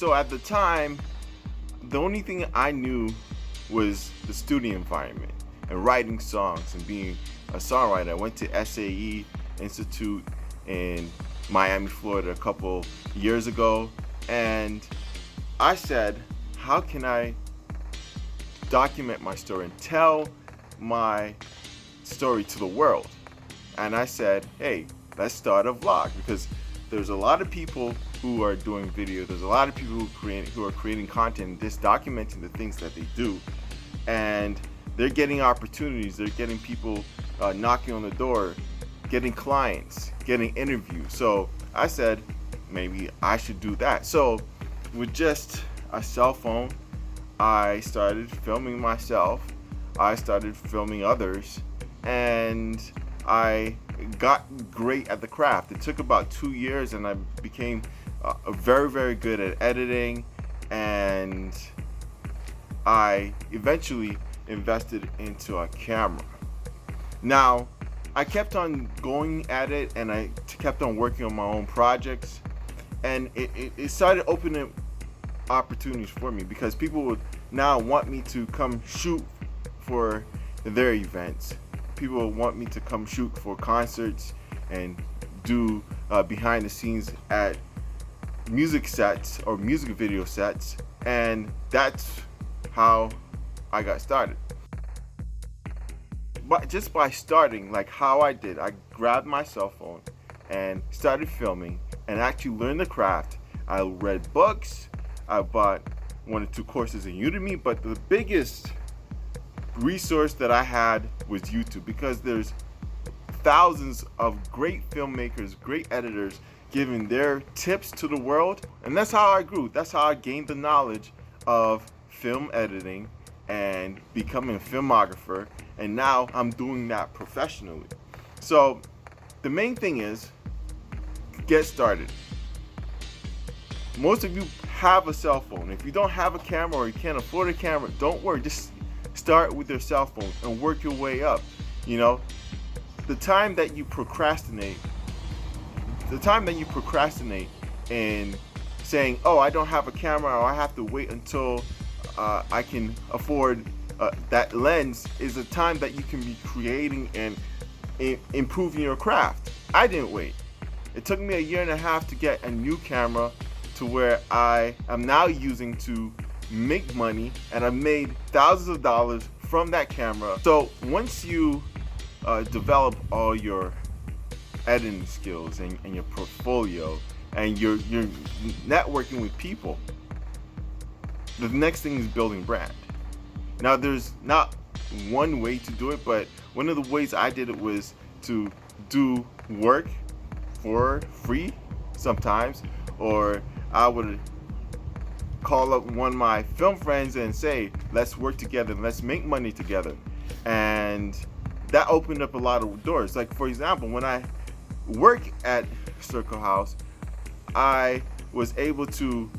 So at the time, the only thing I knew was the studio environment and writing songs and being a songwriter. I went to SAE Institute in Miami, Florida a couple years ago, and I said, how can I document my story and tell my story to the world? And I said, hey, let's start a vlog, because there's a lot of people who are doing video, there's a lot of people who are creating content, just documenting the things that they do, and they're getting opportunities, they're getting people knocking on the door, getting clients, getting interviews. So I said, maybe I should do that. So with just a cell phone, I started filming myself, I started filming others, and I got great at the craft. It took about 2 years, and I became very, very good at editing, and I eventually invested into a camera. Now, I kept on going at it, and I kept on working on my own projects, and it started opening opportunities for me, because people would now want me to come shoot for their events. People want me to come shoot for concerts and do behind the scenes at music sets or music video sets, and that's how I got started. But just by starting, like how I did, I grabbed my cell phone and started filming and actually learned the craft. I read books, I bought 1 or 2 courses in Udemy, but the biggest resource that I had was YouTube, because there's thousands of great filmmakers, great editors giving their tips to the world, and that's how I grew. That's how I gained the knowledge of film editing and becoming a filmographer, and now I'm doing that professionally. So the main thing is, get started. Most of you have a cell phone. If you don't have a camera or you can't afford a camera, don't worry, just start with your cell phone and work your way up. You know, the time that you procrastinate in saying, oh, I don't have a camera, or I have to wait until I can afford that lens, is a time that you can be creating and improving your craft. I didn't wait. It took me 1.5 years to get a new camera to where I am now using to make money, and I've made thousands of dollars from that camera. So once you develop all your editing skills and your portfolio, and you're networking with people, the next thing is building brand. Now, there's not one way to do it, but one of the ways I did it was to do work for free sometimes, or I would call up one of my film friends and say, let's work together, let's make money together. And that opened up a lot of doors. Like, for example, when I work at Circle House, I was able to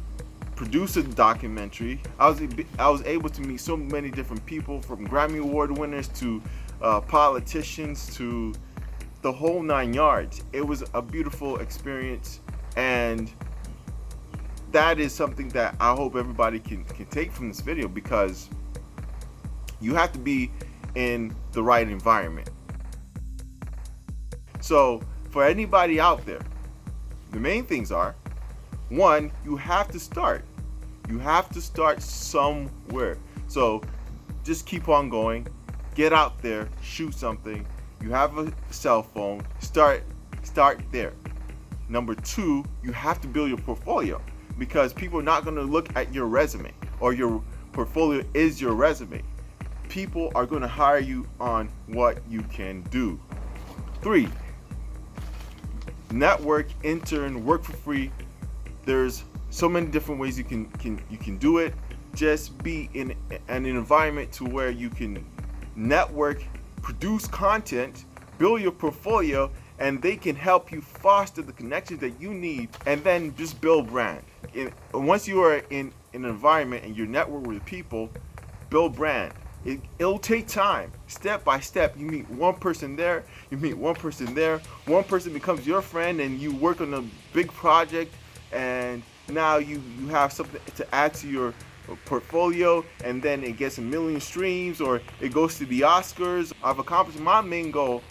produce a documentary. I was able to meet so many different people, from Grammy Award winners to politicians to the whole 9 yards. It was a beautiful experience, and that is something that I hope everybody can take from this video, because you have to be in the right environment. So for anybody out there, the main things are, 1, you have to start. You have to start somewhere. So just keep on going, get out there, shoot something. You have a cell phone, start there. Number 2, you have to build your portfolio, because people are not going to look at your resume, or your portfolio is your resume. People are going to hire you on what you can do. 3, network, intern, work for free. There's so many different ways you can do it. Just be in an environment to where you can network, produce content, build your portfolio, and they can help you foster the connections that you need, and then just build brand. Once you are in an environment and you're networking with people, build brand. It'll take time, step by step. You meet one person there, you meet one person there, one person becomes your friend, and you work on a big project, and now you have something to add to your portfolio, and then it gets a million streams or it goes to the Oscars. I've accomplished my main goal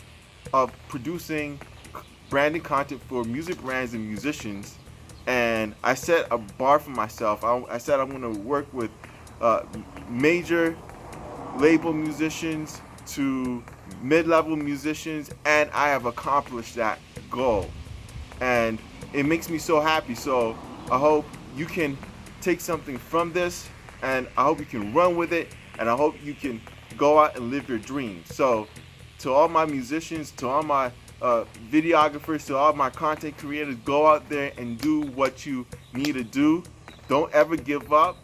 of producing branded content for music brands and musicians, and I set a bar for myself. I said I'm going to work with major label musicians to mid-level musicians, and I have accomplished that goal, and it makes me so happy. So I hope you can take something from this, and I hope you can run with it, and I hope you can go out and live your dreams. So to all my musicians, to all my videographers, to all my content creators, go out there and do what you need to do. Don't ever give up.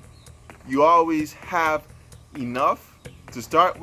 You always have enough to start with.